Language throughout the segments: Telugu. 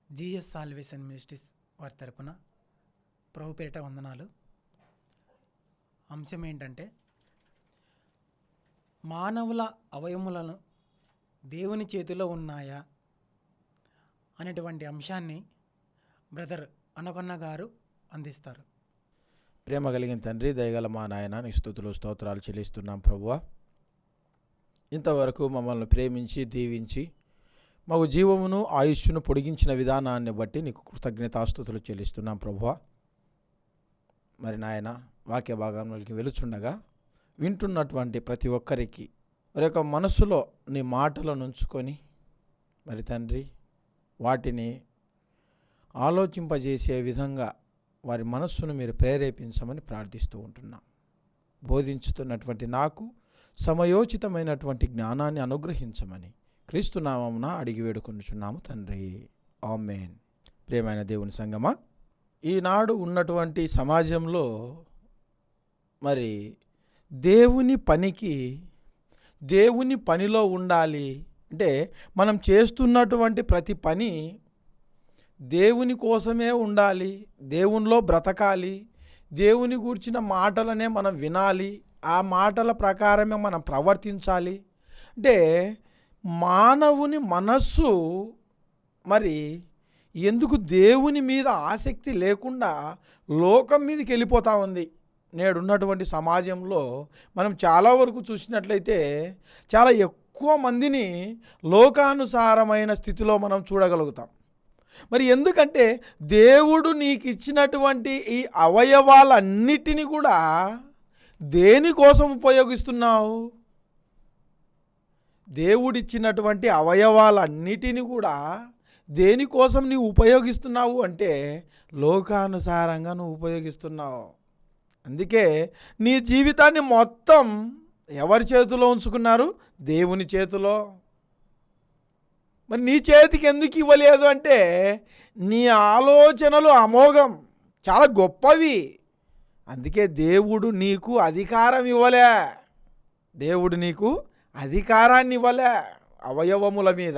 జిఎస్ సాల్వేషన్ మినిస్ట్రీస్ వారి తరపున ప్రభు పేరిట వందనాలు. అంశం ఏంటంటే, మానవుల అవయములను దేవుని చేతిలో ఉన్నాయా అనేటువంటి అంశాన్ని బ్రదర్ అనకొన్న గారు అందిస్తారు. ప్రేమ కలిగిన తండ్రి, దయగల మా నాయన, నీ స్తుతులు స్తోత్రాలు చెల్లిస్తున్నాం ప్రభువా. ఇంతవరకు మమ్మల్ని ప్రేమించి దీవించి మాకు జీవమును ఆయుష్ను పొడిగించిన విధానాన్ని బట్టి నీకు కృతజ్ఞతాస్తుతులు చెల్లిస్తున్నాం ప్రభువా. మరి నాయన, వాక్య భాగంలోకి వెలుచుండగా వింటున్నటువంటి ప్రతి ఒక్కరికి వారి యొక్క మనసులో నీ మాటలను ఉంచుకొని మరి తండ్రి వాటిని ఆలోచింపజేసే విధంగా వారి మనస్సును మీరు ప్రేరేపించమని ప్రార్థిస్తూ ఉంటున్నాం. బోధించుతున్నటువంటి నాకు సమయోచితమైనటువంటి జ్ఞానాన్ని అనుగ్రహించమని క్రీస్తు నామమున అడిగి వేడుకొనుచున్నాము తండ్రి, ఆమేన్. ప్రియమైన దేవుని సంగమా, ఈనాడు ఉన్నటువంటి సమాజంలో మరి దేవుని పనిలో ఉండాలి అంటే మనం చేస్తున్నటువంటి ప్రతి పని దేవుని కోసమే ఉండాలి, దేవునిలో బ్రతకాలి, దేవుని గూర్చిన మాటలనే మనం వినాలి, ఆ మాటల ప్రకారమే మనం ప్రవర్తించాలి. అంటే మానవుని మనస్సు మరి ఎందుకు దేవుని మీద ఆసక్తి లేకుండా లోకం మీదకి వెళ్ళిపోతూ ఉంది. నేడున్నటువంటి సమాజంలో మనం చాలా వరకు చూసినట్లయితే చాలా ఎక్కువ మందిని లోకానుసారమైన స్థితిలో మనం చూడగలుగుతాం. మరి ఎందుకంటే దేవుడు నీకు ఇచ్చినటువంటి ఈ అవయవాలన్నిటినీ కూడా దేనికోసం ఉపయోగిస్తున్నావు? దేవుడిచ్చినటువంటి అవయవాలన్నిటినీ కూడా దేనికోసం నీవు ఉపయోగిస్తున్నావు అంటే లోకానుసారంగా నువ్వు ఉపయోగిస్తున్నావు. అందుకే నీ జీవితాన్ని మొత్తం ఎవరి చేతిలో ఉంచుకున్నారు? దేవుని చేతిలో. మరి నీ చేతికి ఎందుకు ఇవ్వలేదు అంటే నీ ఆలోచనలు అమోఘం, చాలా గొప్పవి. అందుకే దేవుడు నీకు అధికారం ఇవ్వలే, దేవుడు నీకు అధికారాన్ని ఇవ్వలే అవయవముల మీద.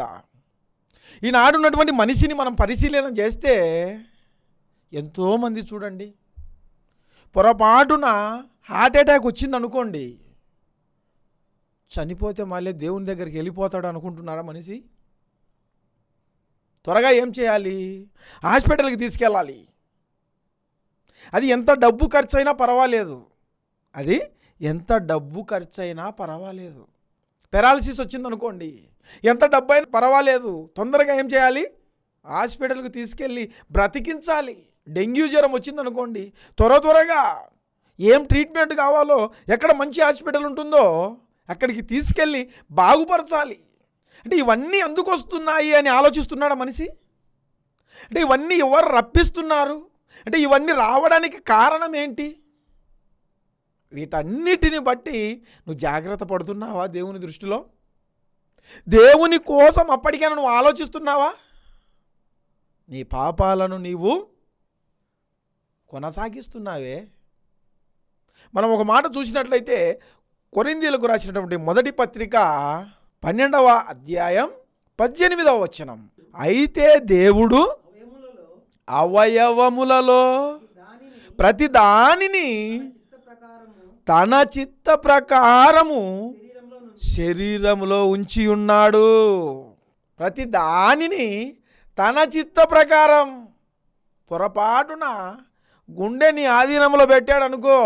ఈనాడు ఉన్నటువంటి మనిషిని మనం పరిశీలన చేస్తే ఎంతోమంది చూడండి, పొరపాటున హార్ట్ అటాక్ వచ్చిందనుకోండి, చనిపోతే మళ్ళీ దేవుని దగ్గరికి వెళ్ళిపోతాడు అనుకుంటున్నారా మనిషి? త్వరగా ఏం చేయాలి? హాస్పిటల్కి తీసుకెళ్ళాలి. అది ఎంత డబ్బు ఖర్చు అయినా పర్వాలేదు, పెరాలసిస్ వచ్చిందనుకోండి, ఎంత డబ్బు అయినా పర్వాలేదు, తొందరగా ఏం చేయాలి? హాస్పిటల్కి తీసుకెళ్ళి బ్రతికించాలి. డెంగ్యూ జ్వరం వచ్చిందనుకోండి, త్వరగా ఏం ట్రీట్మెంట్ కావాలో, ఎక్కడ మంచి హాస్పిటల్ ఉంటుందో అక్కడికి తీసుకెళ్ళి బాగుపరచాలి. అంటే ఇవన్నీ ఎందుకు వస్తున్నాయి అని ఆలోచిస్తున్నాడా మనిషి? అంటే ఇవన్నీ ఎవరు రప్పిస్తున్నారు? అంటే ఇవన్నీ రావడానికి కారణం ఏంటి? వీటన్నిటిని బట్టి నువ్వు జాగ్రత్త పడుతున్నావా దేవుని దృష్టిలో? దేవుని కోసం అప్పటికైనా నువ్వు ఆలోచిస్తున్నావా? నీ పాపాలను నీవు కొనసాగిస్తున్నావే. మనం ఒక మాట చూసినట్లయితే కొరింథీయులకు రాసినటువంటి మొదటి పత్రిక 12వ అధ్యాయం 18వ వచనం, అయితే దేవుడు అవయవములలో ప్రతి దానిని తన చిత్త ప్రకారము శరీరములో ఉంచి ఉన్నాడు. ప్రతి దానిని తన చిత్త ప్రకారం. పొరపాటున గుండె నీ ఆధీనంలో పెట్టాడు అనుకో,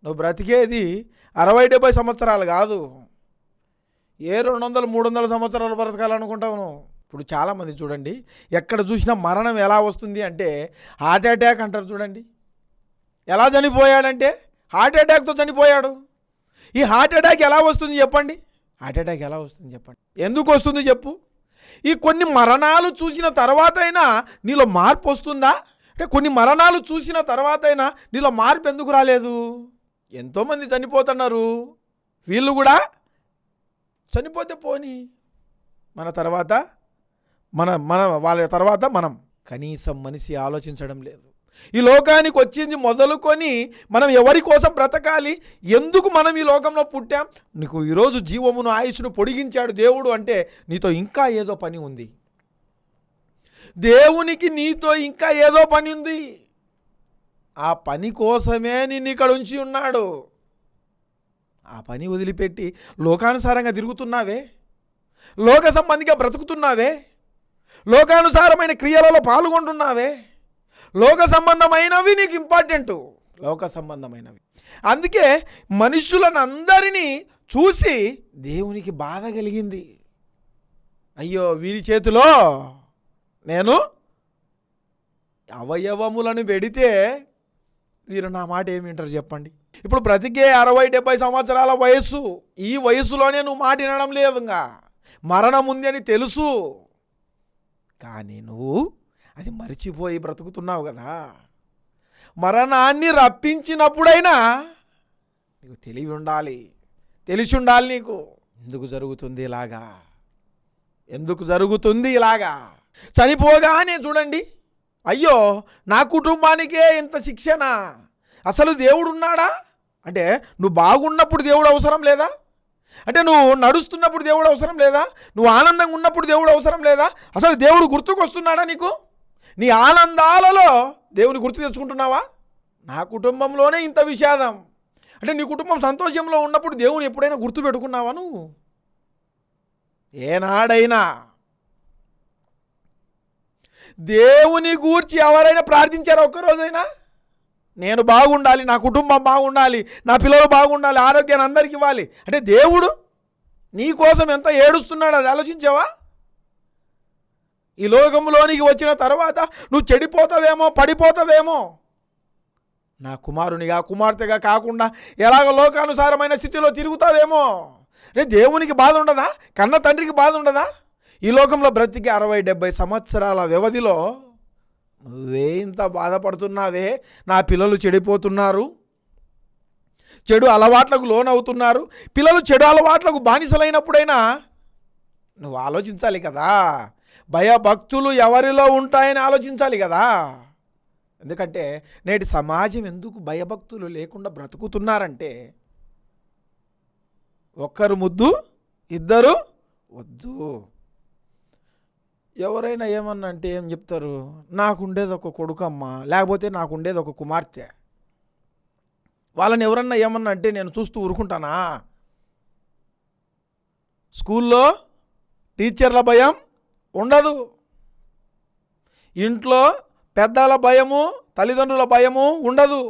నువ్వు బ్రతికేది 60-70 సంవత్సరాలు కాదు, ఏ 200-300 సంవత్సరాలు బ్రతకాలనుకుంటావు నువ్వు. ఇప్పుడు చాలామంది చూడండి, ఎక్కడ చూసినా మరణం ఎలా వస్తుంది అంటే హార్ట్ అటాక్ అంటారు. చూడండి ఎలా చనిపోయాడంటే హార్ట్ అటాక్తో చనిపోయాడు. ఈ హార్ట్ అటాక్ ఎలా వస్తుంది చెప్పండి? ఎందుకు వస్తుంది చెప్పు? ఈ కొన్ని మరణాలు చూసిన తర్వాత అయినా నీలో మార్పు వస్తుందా? అంటే కొన్ని మరణాలు చూసిన తర్వాత అయినా నీలో మార్పు ఎందుకు రాలేదు? ఎంతోమంది చనిపోతున్నారు, వీళ్ళు కూడా చనిపోతే పోనీ, వాళ్ళ తర్వాత మనం. కనీసం మనిషి ఆలోచించడం లేదు. ఈ లోకానికి వచ్చింది మొదలుకొని మనం ఎవరి కోసం బ్రతకాలి, ఎందుకు మనం ఈ లోకంలో పుట్టాం, నీకు ఈరోజు జీవమును ఆయుష్ను పొడిగించాడు దేవుడు అంటే నీతో ఇంకా ఏదో పని ఉంది. దేవునికి నీతో ఇంకా ఏదో పని ఉంది. ఆ పని కోసమే నిన్ను ఇక్కడ ఉంచి ఉన్నాడు. ఆ పని వదిలిపెట్టి లోకానుసారంగా తిరుగుతున్నావే, లోక సంబంధిగా బ్రతుకుతున్నావే, లోకానుసారమైన క్రియలలో పాల్గొంటున్నావే. లోక సంబంధమైనవి నీకు ఇంపార్టెంటు, లోక సంబంధమైనవి. అందుకే మనుషులను అందరినీ చూసి దేవునికి బాధ కలిగింది. అయ్యో, వీరి చేతిలో నేను అవయవములను పెడితే వీరు నా మాట ఏమి వింటారు చెప్పండి. ఇప్పుడు బ్రతికే 60-70 సంవత్సరాల వయస్సు. ఈ వయసులోనే నువ్వు మాట వినడం లేదు, ఇంకా మరణం ఉంది అని తెలుసు. కానీ నువ్వు అది మరిచిపోయి బ్రతుకుతున్నావు కదా. మరణాన్ని రప్పించినప్పుడైనా నీకు తెలివి ఉండాలి, తెలిసి ఉండాలి నీకు. ఎందుకు జరుగుతుంది ఇలాగా, ఎందుకు జరుగుతుంది ఇలాగా? చనిపోగానే చూడండి, అయ్యో నా కుటుంబానికే ఇంత శిక్షణ, అసలు దేవుడు ఉన్నాడా? అంటే నువ్వు బాగున్నప్పుడు దేవుడు అవసరం లేదా? అంటే నువ్వు నడుస్తున్నప్పుడు దేవుడు అవసరం లేదా? నువ్వు ఆనందంగా ఉన్నప్పుడు దేవుడు అవసరం లేదా? అసలు దేవుడు గుర్తుకొస్తున్నాడా నీకు? నీ ఆనందాలలో దేవుని గుర్తు తెచ్చుకుంటున్నావా? నా కుటుంబంలోనే ఇంత విషాదం అంటే నీ కుటుంబం సంతోషంలో ఉన్నప్పుడు దేవుని ఎప్పుడైనా గుర్తు పెట్టుకున్నావా నువ్వు? ఏనాడైనా దేవుని గూర్చి ఎవరైనా ప్రార్థించారా ఒక్కరోజైనా? నేను బాగుండాలి, నా కుటుంబం బాగుండాలి, నా పిల్లలు బాగుండాలి, ఆరోగ్యాన్ని అందరికి ఇవ్వాలి అంటే దేవుడు నీ కోసం ఎంత ఏడుస్తున్నాడు, అది ఆలోచించావా? ఈ లోకంలోనికి వచ్చిన తర్వాత నువ్వు చెడిపోతావేమో, పడిపోతావేమో, నా కుమారునిగా కుమార్తెగా కాకుండా ఎలాగ లోకానుసారమైన స్థితిలో తిరుగుతావేమో. రే, దేవునికి బాధ ఉండదా? కన్న తండ్రికి బాధ ఉండదా? ఈ లోకంలో బ్రతికి 60-70 సంవత్సరాల వ్యవధిలో నువ్వే ఇంత బాధపడుతున్నావే, నా పిల్లలు చెడిపోతున్నారు, చెడు అలవాట్లకు లోనవుతున్నారు, పిల్లలు చెడు అలవాట్లకు బానిసలైనప్పుడైనా నువ్వు ఆలోచించాలి కదా. భయభక్తులు ఎవరిలో ఉంటాయని ఆలోచించాలి కదా. ఎందుకంటే నేటి సమాజం ఎందుకు భయభక్తులు లేకుండా బ్రతుకుతున్నారంటే, ఒక్కరు ముద్దు ఇద్దరు వద్దు. ఎవరైనా ఏమన్నా అంటే ఏం చెప్తారు? నాకుండేది ఒక కొడుకమ్మ, లేకపోతే నాకుండేది ఒక కుమార్తె. వాళ్ళని ఎవరన్నా ఏమన్నా అంటే నేను చూస్తూ ఊరుకుంటానా? స్కూల్లో టీచర్ల భయం ఉండదు, ఇంట్లో పెద్దల భయము, తల్లిదండ్రుల భయము ఉండదు,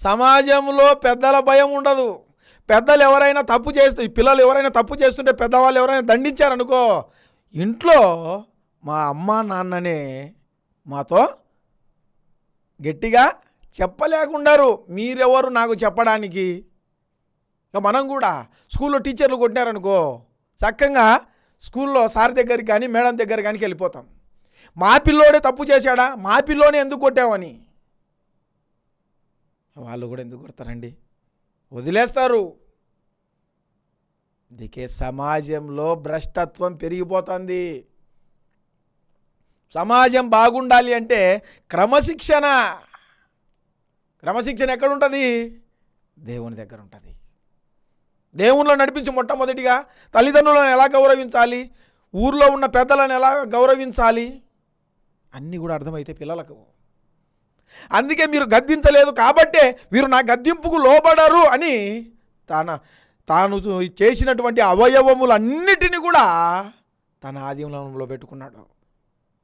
సమాజంలో పెద్దల భయం ఉండదు. పెద్దలు ఎవరైనా తప్పు చేస్తూ, పిల్లలు ఎవరైనా తప్పు చేస్తుంటే పెద్దవాళ్ళు ఎవరైనా దండించారనుకో, ఇంట్లో మా అమ్మ నాన్ననే మాతో గట్టిగా చెప్పలేకుండారు, మీరెవరు నాకు చెప్పడానికి. ఇక మనం కూడా స్కూల్లో టీచర్లు కొట్టినారనుకో, చక్కగా స్కూల్లో సార్ దగ్గరికి కానీ మేడం దగ్గర కానీ వెళ్ళిపోతాం. మా పిల్లోడే తప్పు చేశాడా, మా పిల్లోనే ఎందుకు కొట్టావని. వాళ్ళు కూడా ఎందుకు కొడతారండి, వదిలేస్తారు. అందుకే సమాజంలో భ్రష్టత్వం పెరిగిపోతుంది. సమాజం బాగుండాలి అంటే క్రమశిక్షణ ఎక్కడుంటుంది? దేవుని దగ్గర ఉంటుంది. దేవునిలో నడిపించి మొట్టమొదటిగా తల్లిదండ్రులను ఎలా గౌరవించాలి, ఊర్లో ఉన్న పెద్దలను ఎలా గౌరవించాలి అన్నీ కూడా అర్థమైతే పిల్లలకు. అందుకే మీరు గద్దించలేదు కాబట్టే వీరు నా గద్దింపుకు లోబడరు అని తాను చేసినటువంటి అవయవములన్నిటినీ కూడా తన ఆధీనంలో పెట్టుకున్నాడు.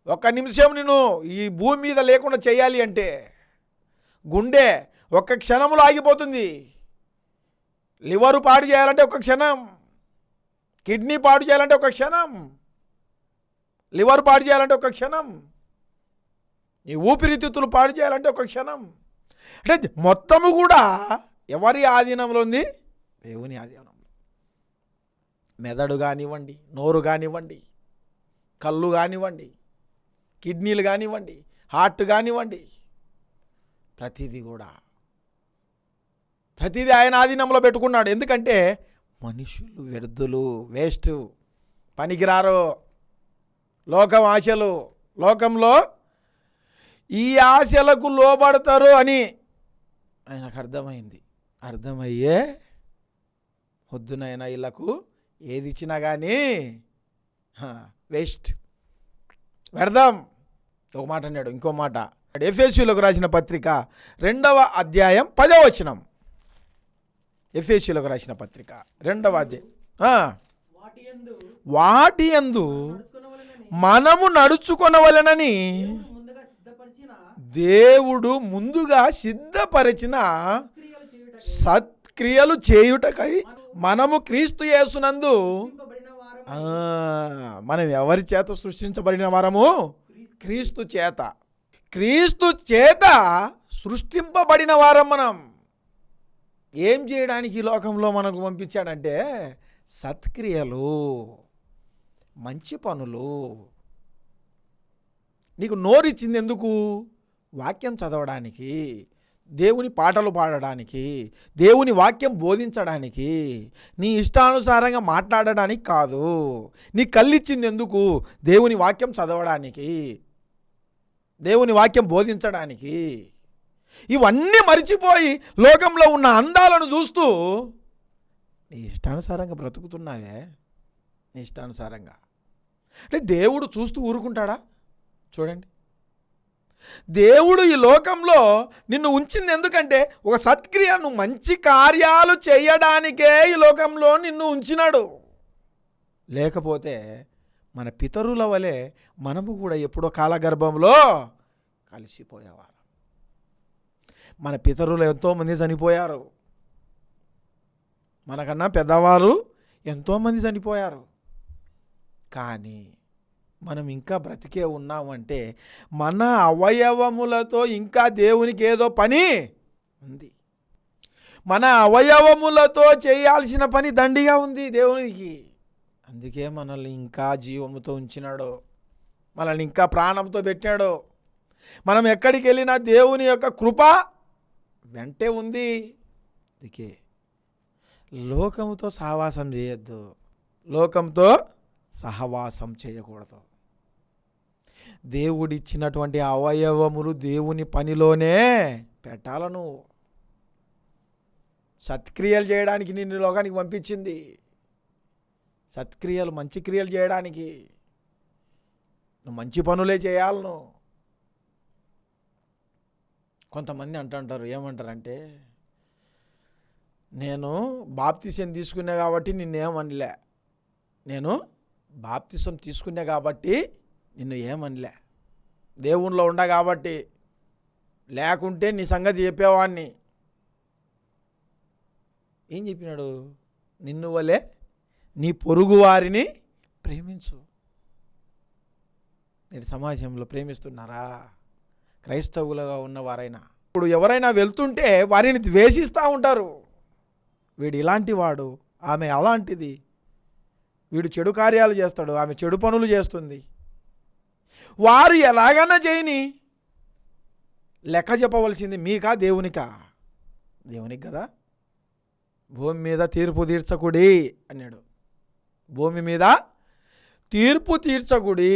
ఒక్క నిమిషం నేను ఈ భూమి మీద లేకుండా చేయాలి అంటే గుండె ఒక్క క్షణంలో ఆగిపోతుంది. లివరు పాడు చేయాలంటే ఒక క్షణం, కిడ్నీ పాడు చేయాలంటే ఒక క్షణం, లివర్ పాడు చేయాలంటే ఒక క్షణం, ఈ ఊపిరితిత్తులు పాడు చేయాలంటే ఒక క్షణం. అంటే మొత్తము కూడా ఎవరి ఆధీనంలో ఉంది? దేవుని ఆధీనంలో. మెదడు కానివ్వండి, నోరు కానివ్వండి, కళ్ళు కానివ్వండి, కిడ్నీలు కానివ్వండి, హార్ట్ కానివ్వండి, ప్రతిదీ ఆయన ఆధీనంలో పెట్టుకున్నాడు. ఎందుకంటే మనుషులు వ్యర్థులు, వేస్ట్, పనికిరారు. లోకం ఆశలు, లోకంలో ఈ ఆశలకు లోబడతారు అని ఆయనకు అర్థమయ్యే వద్దునైనా ఇళ్లకు ఏది ఇచ్చినా కానీ వేస్ట్, వ్యర్థం. ఒక మాట అన్నాడు, ఇంకో మాట ఎఫెసీయులకు రాసిన పత్రిక 2వ అధ్యాయం 10వ వచనం. ఎఫెసీయులకు రాసిన పత్రిక 2వ అధ్యాయం వాటి యందు మనము నడుచుకొనవలెనని దేవుడు ముందుగా సిద్ధపరిచిన సత్క్రియలు చేయుటకై మనము క్రీస్తు యేసునందు మనం ఎవరి చేత సృష్టించబడిన వారము? క్రీస్తు చేత. క్రీస్తు చేత సృష్టింపబడిన వారం మనం. ఏం చేయడానికి ఈ లోకంలో మనకు పంపించాడంటే సత్క్రియలు, మంచి పనులు. నీకు నోరిచ్చింది ఎందుకు? వాక్యం చదవడానికి, దేవుని పాటలు పాడడానికి, దేవుని వాక్యం బోధించడానికి, నీ ఇష్టానుసారంగా మాట్లాడడానికి కాదు. నీ కళ్ళిచ్చింది ఎందుకు? దేవుని వాక్యం చదవడానికి, దేవుని వాక్యం బోధించడానికి. ఇవన్నీ మరిచిపోయి లోకంలో ఉన్న అందాలను చూస్తూ నీ ఇష్టానుసారంగా బ్రతుకుతున్నావే. నీ ఇష్టానుసారంగా అంటే దేవుడు చూస్తూ ఊరుకుంటాడా? చూడండి, దేవుడు ఈ లోకంలో నిన్ను ఉంచింది ఎందుకంటే ఒక సత్క్రియ, నువ్వు మంచి కార్యాలు చేయడానికే ఈ లోకంలో నిన్ను ఉంచినాడు. లేకపోతే మన పితరుల వలె మనము కూడా ఎప్పుడో కాలగర్భంలో కలిసిపోయేవారు. మన పితరులు ఎంతోమంది చనిపోయారు, మనకన్నా పెద్దవారు ఎంతోమంది చనిపోయారు. కానీ మనం ఇంకా బ్రతికే ఉన్నామంటే మన అవయవములతో ఇంకా దేవునికి ఏదో పని ఉంది. మన అవయవములతో చేయాల్సిన పని దండిగా ఉంది దేవునికి. అందుకే మనల్ని ఇంకా జీవముతో ఉంచినాడు, మనల్ని ఇంకా ప్రాణంతో పెట్టాడు. మనం ఎక్కడికి వెళ్ళినా దేవుని యొక్క కృప వెంటే ఉంది. అందుకే లోకముతో సహవాసం చేయొద్దు, లోకంతో సహవాసం చేయకూడదు. దేవుడిచ్చినటువంటి అవయవములు దేవుని పనిలోనే పెట్టాలను. సత్క్రియలు చేయడానికి నిన్ను లోకానికి పంపించింది. సత్క్రియలు, మంచి క్రియలు చేయడానికి. నువ్వు మంచి పనులే చేయాలను. కొంతమంది అంటుంటారు, ఏమంటారంటే, నేను బాప్తిసం తీసుకున్నా కాబట్టి నిన్నేమనలే, నేను బాప్తిసం తీసుకున్నా కాబట్టి నిన్ను ఏమనలే, దేవునిలో ఉండా కాబట్టి, లేకుంటే నీ సంగతి చెప్పేవాడిని. ఏం చెప్పినాడు? నిన్ను వలె నీ పొరుగు వారిని ప్రేమించు. నేటి సమాజంలో ప్రేమిస్తున్నారా? క్రైస్తవులుగా ఉన్నవారైనా ఇప్పుడు ఎవరైనా వెళ్తుంటే వారిని ద్వేషిస్తూ ఉంటారు. వీడు ఇలాంటి వాడు, ఆమె అలాంటిది, వీడు చెడు కార్యాలు చేస్తాడు, ఆమె చెడు పనులు చేస్తుంది. వారు ఎలాగైనా చేయని, లెక్క చెప్పవలసింది మీకా దేవునికా? దేవునికి కదా. భూమి మీద తీర్పు తీర్చకుడి అన్నాడు. భూమి మీద తీర్పు తీర్చకుడి,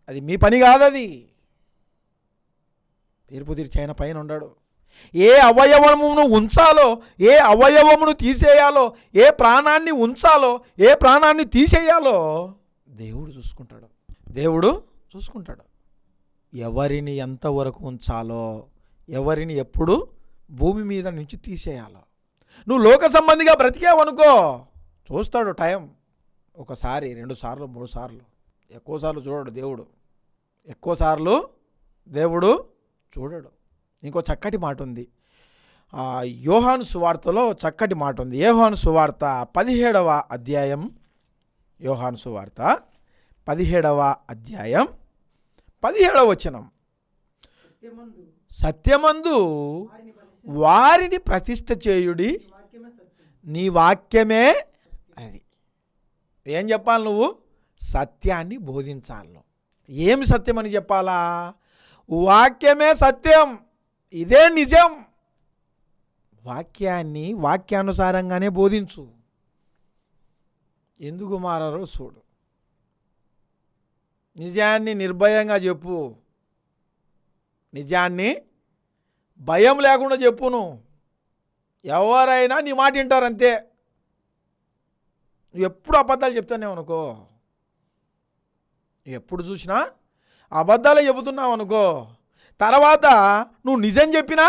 అది మీ పని కాదు. అది తీర్పు తీర్చి ఆయన పైన ఉన్నాడు. ఏ అవయవమును ఉంచాలో, ఏ అవయవమును తీసేయాలో, ఏ ప్రాణాన్ని ఉంచాలో, ఏ ప్రాణాన్ని తీసేయాలో దేవుడు చూసుకుంటాడు. దేవుడు చూసుకుంటాడు. ఎవరిని ఎంతవరకు ఉంచాలో, ఎవరిని ఎప్పుడు భూమి మీద నుంచి తీసేయాలో. నువ్వు లోక సంబంధిగా బ్రతికావనుకో, చూస్తాడు టైం. ఒకసారి, 2 సార్లు, 3 సార్లు, ఎక్కువసార్లు చూడడు దేవుడు. ఎక్కువసార్లు దేవుడు చూడడు. ఇంకో చక్కటి మాట ఉంది, యోహాను సువార్తలో చక్కటి మాట ఉంది. యోహాను సువార్త 17వ అధ్యాయం, యోహాను సువార్త 17వ అధ్యాయం 17వ వచనం. సత్యమందు వారిని ప్రతిష్ఠ చేయుడి, నీ వాక్యమే అది. ఏం చెప్పాలి? నువ్వు సత్యాన్ని బోధించాలి. ఏమి సత్యం అని చెప్పాలా? వాక్యమే సత్యం, ఇదే నిజం. వాక్యాన్ని వాక్యానుసారంగానే బోధించు. ఎందుకు మారారో చూడు. నిజాన్ని నిర్భయంగా చెప్పు, నిజాన్ని భయం లేకుండా చెప్పును. ఎవరైనా నీ మాట వింటారు అంతే. నువ్వు ఎప్పుడు అబద్ధాలు చెప్తానే అనుకో, ఎప్పుడు చూసినా అబద్ధాలే చెబుతున్నావు అనుకో, తర్వాత నువ్వు నిజం చెప్పినా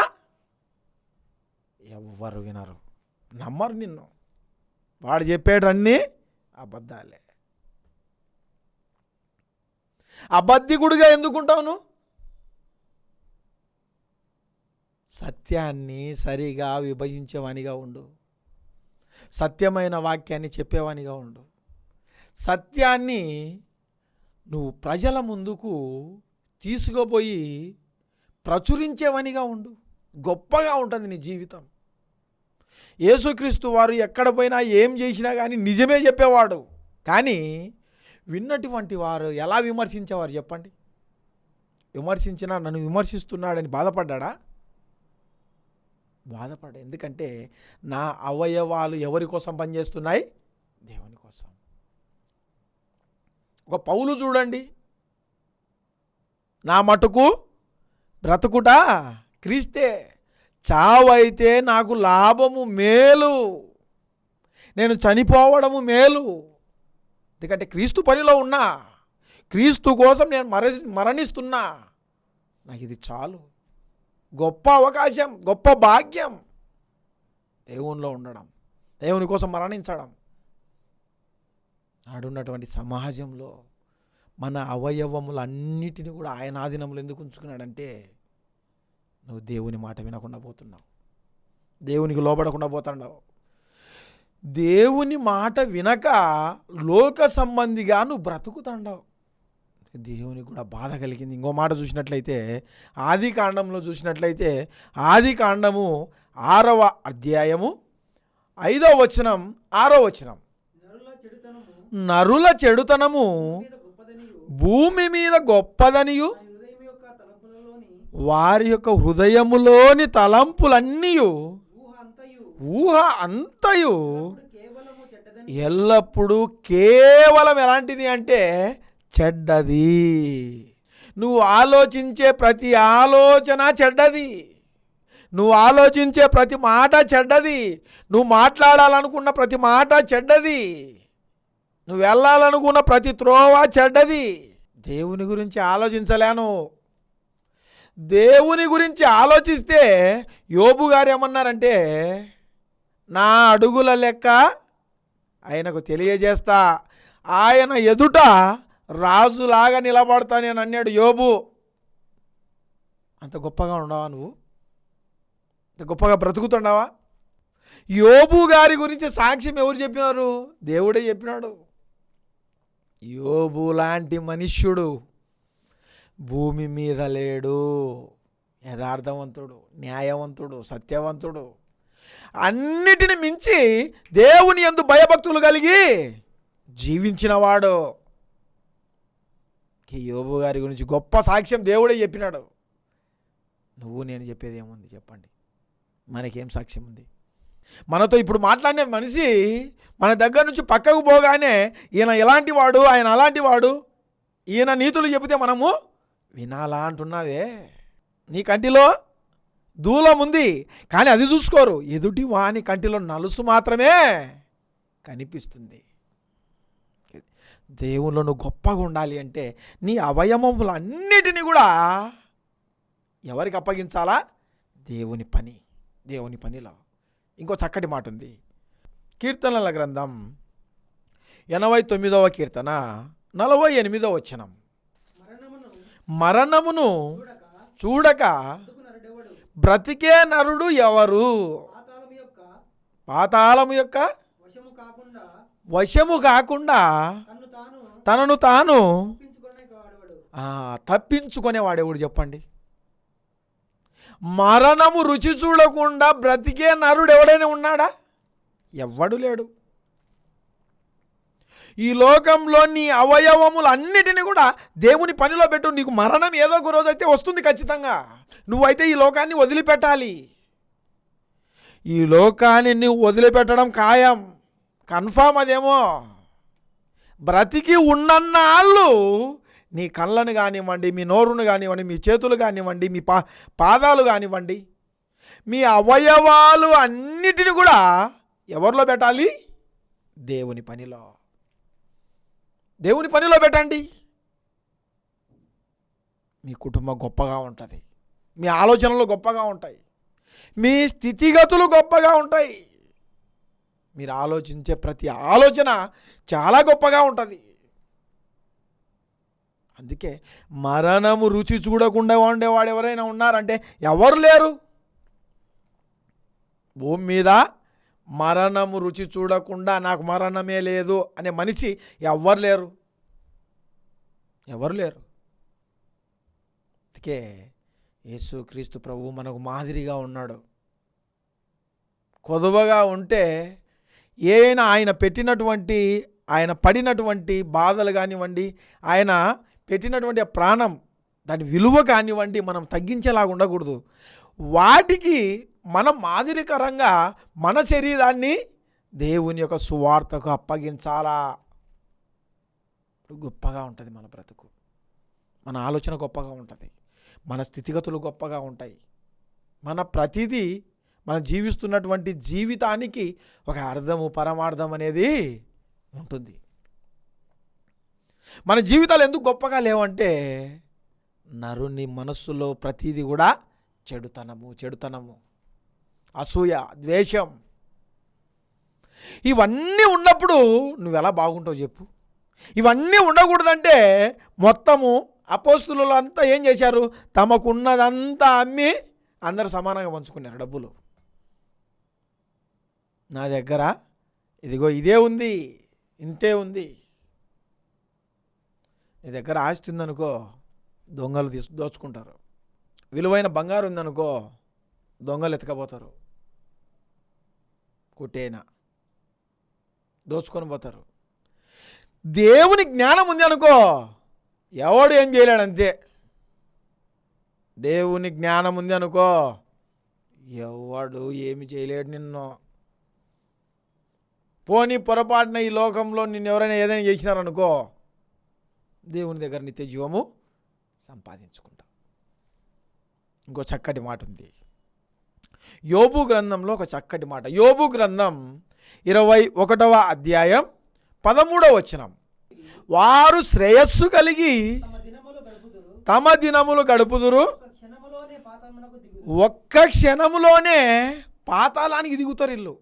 ఎవ్వరు వినరు, నమ్మరు నిన్ను. వాడు చెప్పేటన్నీ అబద్ధాలే. అబద్ధికుడిగా ఎందుకుంటావు నువ్వు? సత్యాన్ని సరిగా విభజించేవానిగా ఉండు, సత్యమైన వాక్యాన్ని చెప్పేవానిగా ఉండు. సత్యాన్ని నువ్వు ప్రజల ముందుకు తీసుకుపోయి ప్రచురించేవానిగా ఉండు. గొప్పగా ఉంటుంది నీ జీవితం. యేసుక్రీస్తు వారు ఎక్కడ పోయినా ఏం చేసినా కానీ నిజమే చెప్పేవాడు. కానీ విన్నటువంటి వారు ఎలా విమర్శించేవారు చెప్పండి? విమర్శించినా నన్ను విమర్శిస్తున్నాడని బాధపడ్డా? బాధపడ్డా. ఎందుకంటే నా అవయవాలు ఎవరి కోసం పనిచేస్తున్నాయి? దేవుని కోసం. ఒక పౌలు చూడండి, నా మటుకు బ్రతుకుట క్రీస్తే, చావైతే నాకు లాభము మేలు, నేను చనిపోవడము మేలు. ఎందుకంటే క్రీస్తు పనిలో ఉన్నా, క్రీస్తు కోసం నేను మరణిస్తున్నా. నాకు ఇది చాలు. గొప్ప అవకాశం, గొప్ప భాగ్యం దేవునిలో ఉండడం, దేవుని కోసం మరణించడం. ఆడున్నటువంటి సమాజంలో మన అవయవములన్నిటిని కూడా ఆయన ఆధీనంలో ఎందుకు ఉంచుకున్నాడంటే, నువ్వు దేవుని మాట వినకుండా పోతున్నావు, దేవునికి లోబడకుండా పోతున్నావు. దేవుని మాట వినక లోక సంబంధిగా నువ్వు బ్రతుకుతాండావు. దేవునికి కూడా బాధ కలిగింది. ఇంకో మాట చూసినట్లయితే, ఆది కాండంలో చూసినట్లయితే, ఆది కాండము 6వ అధ్యాయము 5వ వచనం 6వ వచనం, నరుల చెడుతనము భూమి మీద గొప్పదనియు వారి యొక్క హృదయములోని తలంపులన్నీ ఊహ అంతయు ఎల్లప్పుడూ కేవలం ఎలాంటిది అంటే చెడ్డది. నువ్వు ఆలోచించే ప్రతి ఆలోచన చెడ్డది, నువ్వు ఆలోచించే ప్రతి మాట చెడ్డది, నువ్వు మాట్లాడాలనుకున్న ప్రతి మాట చెడ్డది, నువ్వు వెళ్ళాలనుకున్న ప్రతి త్రోవ చెడ్డది. దేవుని గురించి ఆలోచించలేను. దేవుని గురించి ఆలోచిస్తే యోబు గారు ఏమన్నారంటే, నా అడుగుల లెక్క ఆయనకు తెలియజేస్తా, ఆయన ఎదుట రాజులాగా నిలబడతా నేను అన్నాడు యోబు. అంత గొప్పగా ఉండవా నువ్వు? అంత గొప్పగా బ్రతుకుతుండవా? యోబు గారి గురించి సాక్ష్యం ఎవరు చెప్పినారు? దేవుడే చెప్పినాడు. యోబు లాంటి మనుష్యుడు భూమి మీద లేడు. యథార్థవంతుడు, న్యాయవంతుడు, సత్యవంతుడు, అన్నిటిని మించి దేవుని యందు భయభక్తులు కలిగి జీవించినవాడు. యోబు గారి గురించి గొప్ప సాక్ష్యం దేవుడే చెప్పినాడు. నువ్వు నేను చెప్పేది ఏముంది చెప్పండి? మనకేం సాక్ష్యం ఉంది? మనతో ఇప్పుడు మాట్లాడిన మనిషి మన దగ్గర నుంచి పక్కకు పోగానే ఈయన ఎలాంటి వాడు, ఆయన అలాంటి వాడు, ఈయన నీతులు చెబితే మనము వినాలా అంటున్నావే. నీ కంటిలో దూలం ఉంది కానీ అది చూసుకోరు, ఎదుటి వాని కంటిలో నలుసు మాత్రమే కనిపిస్తుంది. దేవుళ్ళు నువ్వు గొప్పగా ఉండాలి అంటే నీ అవయవములన్నిటినీ కూడా ఎవరికి అప్పగించాలా? దేవుని పని, దేవుని పనిలో. ఇంకో చక్కటి మాట ఉంది, కీర్తనల గ్రంథం 89వ కీర్తన 48వ వచనం, మరణమును చూడక బ్రతికే నరుడు ఎవరు? పాతాళము యొక్క వశము కాకుండా తనను తాను తప్పించుకునేవాడెవడు చెప్పండి? మరణము రుచి చూడకుండా బ్రతికే నరుడు ఎవడైనా ఉన్నాడా? ఎవ్వడు లేడు. ఈ లోకంలో నీ అవయవములన్నిటిని కూడా దేవుని పనిలో పెట్టు. నీకు మరణం ఏదో ఒక రోజు అయితే వస్తుంది ఖచ్చితంగా. నువ్వైతే ఈ లోకాన్ని వదిలిపెట్టాలి. ఈ లోకాన్ని నువ్వు వదిలిపెట్టడం ఖాయం, కన్ఫామ్. అదేమో బ్రతికి ఉన్నన్నాళ్ళు నీ కళ్ళను కానివ్వండి, మీ నోరును కానివ్వండి, మీ చేతులు కానివ్వండి, మీ పాదాలు కానివ్వండి, మీ అవయవాలు అన్నిటిని కూడా ఎవరిలో పెట్టాలి? దేవుని పనిలో. దేవుని పనిలో పెట్టండి. మీ కుటుంబం గొప్పగా ఉంటుంది, మీ ఆలోచనలు గొప్పగా ఉంటాయి, మీ స్థితిగతులు గొప్పగా ఉంటాయి. మీరు ఆలోచించే ప్రతి ఆలోచన చాలా గొప్పగా ఉంటుంది. అందుకే మరణము రుచి చూడకుండా ఉండేవాడు ఎవరైనా ఉన్నారంటే ఎవరు లేరు. భూమి మీద మరణము రుచి చూడకుండా నాకు మరణమే లేదు అనే మనిషి ఎవరు లేరు, ఎవరు లేరు. అందుకే యేసుక్రీస్తు ప్రభువు మనకు మాదిరిగా ఉన్నాడు. కొదువగా ఉంటే ఆయన పెట్టినటువంటి, ఆయన పడినటువంటి బాధలు కానివ్వండి, ఆయన పెట్టినటువంటి ప్రాణం దాని విలువ కానివ్వండి, మనం తగ్గించేలాగా ఉండకూడదు. వాటికి మనం మాదిరికరంగా మన శరీరాన్ని దేవుని యొక్క సువార్తకు అప్పగించాలా. గొప్పగా ఉంటుంది మన బ్రతుకు, మన ఆలోచన గొప్పగా ఉంటుంది, మన స్థితిగతులు గొప్పగా ఉంటాయి. మన ప్రతిదీ మనం జీవిస్తున్నటువంటి జీవితానికి ఒక అర్థము పరమార్థం అనేది ఉంటుంది. మన జీవితాలు ఎందుకు గొప్పగా లేవంటే నరుని మనస్సులో ప్రతిదీ కూడా చెడుతనము, అసూయ, ద్వేషం ఇవన్నీ ఉన్నప్పుడు నువ్వు ఎలా బాగుంటావు చెప్పు. ఇవన్నీ ఉండకూడదంటే మొత్తము అపోస్తులు అంతా ఏం చేశారు, తమకున్నదంతా అమ్మి అందరూ సమానంగా పంచుకున్నారు డబ్బులు. నా దగ్గర ఇదిగో ఇదే ఉంది, ఇంతే ఉంది. నీ దగ్గర ఆస్తి ఉందనుకో దొంగలు దోచుకుంటారు. విలువైన బంగారు ఉందనుకో దొంగలు ఎత్తుకపోతారు, కొట్టేనా దోచుకొని పోతారు. దేవుని జ్ఞానం ఉంది అనుకో ఎవడు ఏం చేయలేడు, అంతే. దేవుని జ్ఞానం ఉంది అనుకో ఎవడు ఏమి చేయలేడు నిన్ను. పోనీ పొరపాటున ఈ లోకంలో నిన్ను ఎవరైనా ఏదైనా చేసినారనుకో దేవుని దగ్గర నిత్య జీవము సంపాదించుకుంటాం. ఇంకో చక్కటి మాట ఉంది యోబు గ్రంథంలో, ఒక చక్కటి మాట. యోబు గ్రంథం 21వ అధ్యాయం 13వ వచనం. వారు శ్రేయస్సు కలిగి తమ దినములు గడుపుదురు, ఒక్క క్షణములోనే పాతాళానికి దిగుతారు. ఇల్లు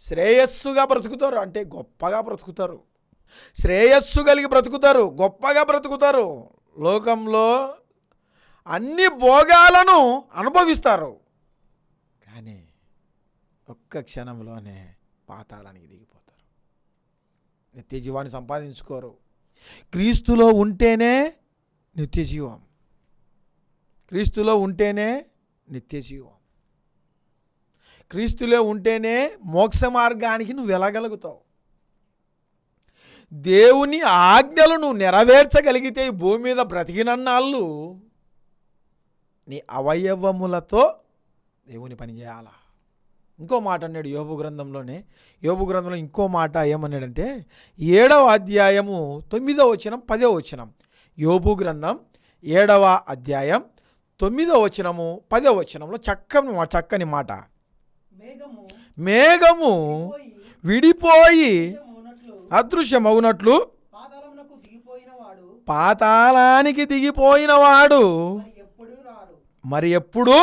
శ్రేయస్సుగా బ్రతుకుతారు అంటే గొప్పగా బ్రతుకుతారు, శ్రేయస్సు కలిగి బ్రతుకుతారు, గొప్పగా బ్రతుకుతారు. లోకంలో అన్ని భోగాలను అనుభవిస్తారు, కానీ ఒక్క క్షణంలోనే పాతాళానికి దిగిపోతారు. నిత్య జీవాన్ని సంపాదించుకోరు. క్రీస్తులో ఉంటేనే నిత్య జీవం, క్రీస్తులో ఉంటేనే నిత్య జీవం, క్రీస్తులో ఉంటేనే మోక్ష మార్గానికి నువ్వు వెళ్ళగలుగుతావు. దేవుని ఆజ్ఞలు నువ్వు నెరవేర్చగలిగితే ఈ భూమి మీద బ్రతికినన్నాళ్ళు నీ అవయవములతో దేవుని పని చేయాలా. ఇంకో మాట అన్నాడు యోబు గ్రంథంలోనే. యోబు గ్రంథంలో ఇంకో మాట ఏమన్నాడంటే 7వ అధ్యాయము 9వ వచనం 10వ వచనం. యోబు గ్రంథం 7వ అధ్యాయం 9వ వచనము 10వ వచనంలో చక్కని మాట. మేఘము విడిపోయి అదృశ్యమవునట్లు పాతాళానికి దిగిపోయినవాడు మరి ఎప్పుడు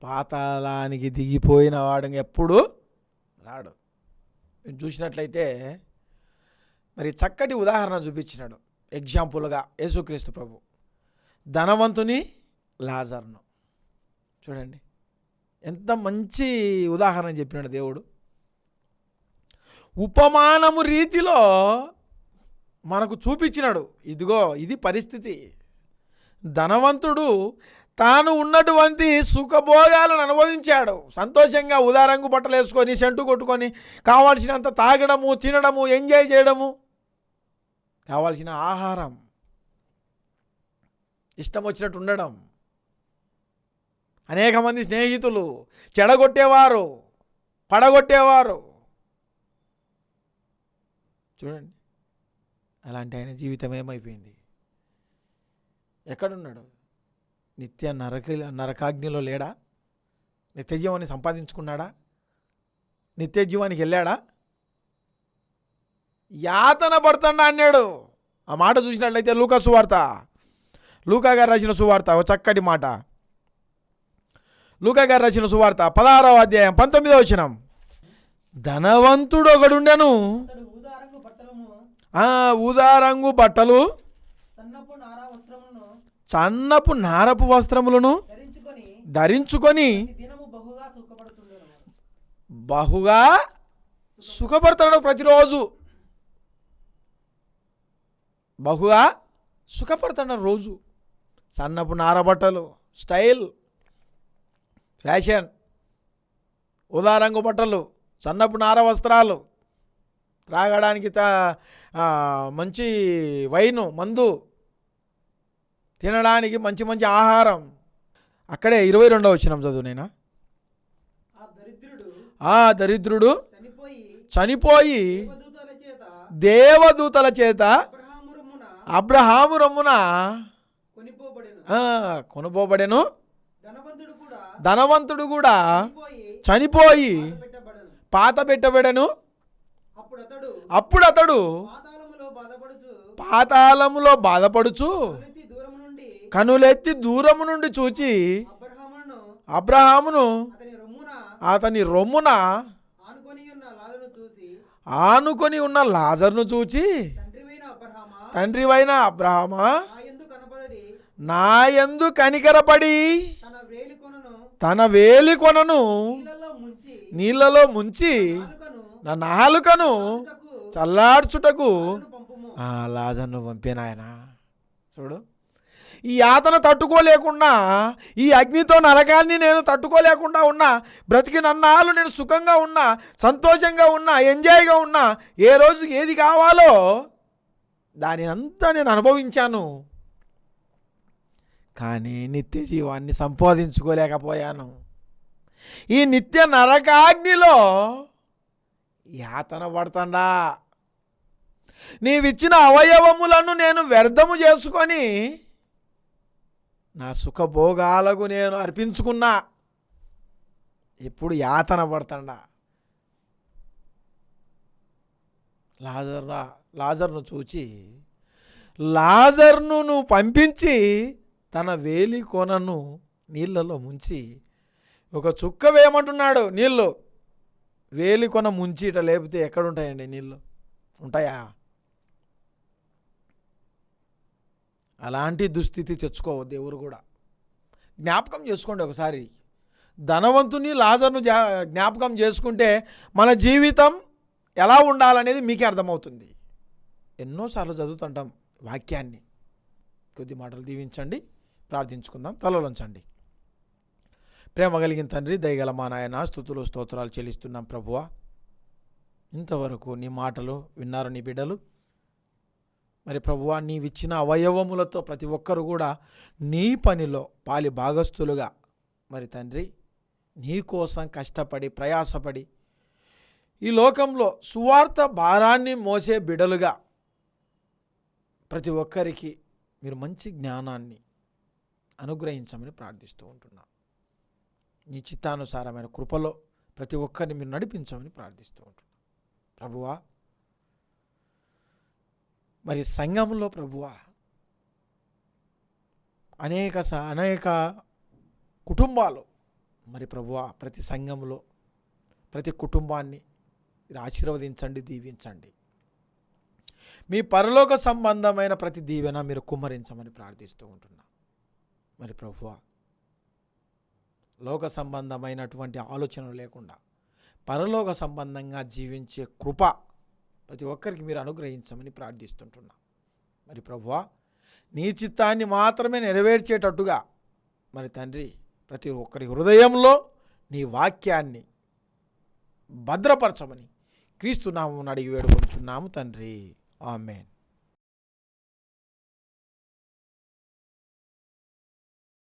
పాతాళానికి దిగిపోయినవాడు ఎప్పుడు రాడు. మీరు చూసినట్లయితే మరి చక్కటి ఉదాహరణ చూపించినాడు ఎగ్జాంపుల్గా యేసుక్రీస్తు ప్రభు. ధనవంతుని లాజర్ను చూడండి, ఎంత మంచి ఉదాహరణ చెప్పినాడు దేవుడు. ఉపమానము రీతిలో మనకు చూపించినాడు. ఇదిగో ఇది పరిస్థితి. ధనవంతుడు తాను ఉన్నటువంటి సుఖభోగాలను అనుభవించాడు. సంతోషంగా ఉదారంగు బట్టలు వేసుకొని సెంటు కొట్టుకొని కావాల్సినంత తాగడము, తినడము, ఎంజాయ్ చేయడము, కావాల్సిన ఆహారం, ఇష్టం వచ్చినట్టు ఉండడం. అనేక మంది స్నేహితులు చెడగొట్టేవారు, పడగొట్టేవారు. చూడండి, అలాంటి ఆయన జీవితం ఏమైపోయింది? ఎక్కడున్నాడు? నిత్య నరకాగ్నిలో లేడా? నిత్య జీవాన్ని సంపాదించుకున్నాడా? నిత్య జీవానికి వెళ్ళాడా? యాతన పడుతుండా అన్నాడు. ఆ మాట చూసినట్లయితే లూకా సువార్త, లూకా గారు రాసిన సువార్త, ఒక చక్కటి మాట. లూకా గారు రాసిన సువార్త 16వ అధ్యాయం 19వ వచనం. ధనవంతుడు ఒకడుండెను, ఊదారంగు బట్టలు, సన్నపు నారపు వస్త్రములను ధరించుకొని బహుగా సుఖపడతాడు. ప్రతిరోజు బహుగా సుఖపడతాడు. రోజు సన్నపు నార బట్టలు, స్టైల్, ఫ్యాషన్, ఉదారంగు బట్టలు, సన్నపు నార వస్త్రాలు, త్రాగడానికి మంచి వైను, మందు, తినడానికి మంచి మంచి ఆహారం. అక్కడే 22వ వచనం చదువు నైనా. ఆ దరిద్రుడు చనిపోయి దేవదూతల చేత అబ్రహాము రొమ్మున కొనుపోబడెను. ధనవంతుడు కూడా చనిపోయి పాత పెట్టబడెను. అప్పుడు అతడు పాతాళములో బాధపడుచు కనులెత్తి దూరము నుండి చూచి అబ్రహామును అతని రొమ్మున ఆనుకొని ఉన్న లాజరును చూచి, తండ్రివైన అబ్రహామా, నా యందు కనికరపడి తన వేలి కొనను నీళ్లలో ముంచి నా నాలుకను చల్లార్చుటకు లాజర్ను పంపినాయన. చూడు, ఈ యాతన తట్టుకోలేకుండా, ఈ అగ్నితో నరకాన్ని నేను తట్టుకోలేకుండా ఉన్నా, బ్రతికినన్నాళ్ళు నేను సుఖంగా ఉన్నా, సంతోషంగా ఉన్నా, ఎంజాయ్గా ఉన్నా, ఏ రోజు ఏది కావాలో దాని అంతా నేను అనుభవించాను, కానీ నిత్య జీవాన్ని సంపాదించుకోలేకపోయాను. ఈ నిత్య నరకాగ్నిలో యాతన పడుతుండా. నీవిచ్చిన అవయవములను నేను వ్యర్థము చేసుకొని నా సుఖభోగాలకు నేను అర్పించుకున్నా. ఇప్పుడు యాతన పడుతుండా. లాజర్ను చూచి లాజర్ను నువ్వు పంపించి తన వేలి కొనను నీళ్ళలో ముంచి, ఒక చుక్క వేయమంటున్నాడు. నీళ్ళు వేలి కొన ముంచి ఇట లేపితే ఎక్కడుంటాయండి నీళ్ళు? ఉంటాయా? అలాంటి దుస్థితి తెచ్చుకోవద్దు ఎవరు కూడా. జ్ఞాపకం చేసుకోండి ఒకసారి. ధనవంతుని లాజర్ను జ్ఞాపకం చేసుకుంటే మన జీవితం ఎలా ఉండాలనేది మీకే అర్థమవుతుంది. ఎన్నోసార్లు చదువుతుంటాం వాక్యాన్ని. కొద్ది మాటలు దీవించండి, ప్రార్థించుకుందాం. తలలోంచండి. ప్రేమ కలిగిన తండ్రి, దయగల మా నాయన, స్తుతులు స్తోత్రాలు చెల్లిస్తున్నాం ప్రభువా. ఇంతవరకు నీ మాటలు విన్నారు నీ బిడ్డలు. మరి ప్రభువా, నీవిచ్చిన అవయవములతో ప్రతి ఒక్కరు కూడా నీ పనిలో పాలి భాగస్థులుగా మరి తండ్రి నీ కోసం కష్టపడి ప్రయాసపడి ఈ లోకంలో సువార్త భారాన్ని మోసే బిడలుగా ప్రతి ఒక్కరికి మీరు మంచి జ్ఞానాన్ని అనుగ్రహించమని ప్రార్థిస్తూ ఉంటున్నాం. నీ చిత్తానుసారమైన కృపలో ప్రతి ఒక్కరిని మీరు నడిపించమని ప్రార్థిస్తూ ఉంటున్నాం ప్రభువా. మరి సంఘంలో ప్రభువా అనేక కుటుంబాలు మరి ప్రభువా, ప్రతి సంఘంలో ప్రతి కుటుంబాన్ని మీరు ఆశీర్వదించండి, దీవించండి. మీ పరలోక సంబంధమైన ప్రతి దీవెన మీరు కుమ్మరించమని ప్రార్థిస్తూ ఉంటున్నాం. మరి ప్రభువా, లోక సంబంధమైనటువంటి ఆలోచనలు లేకుండా పరలోక సంబంధంగా జీవించే కృప ప్రతి ఒక్కరికి మీరు అనుగ్రహించమని ప్రార్థిస్తుంటున్నాం. మరి ప్రభువా, నీ చిత్తాన్ని మాత్రమే నెరవేర్చేటట్టుగా మరి తండ్రి ప్రతి ఒక్కరి హృదయంలో నీ వాక్యాన్ని భద్రపరచమని క్రీస్తు నామమున అడిగి వేడుకొంటున్నాము తండ్రి. ఆమేన్.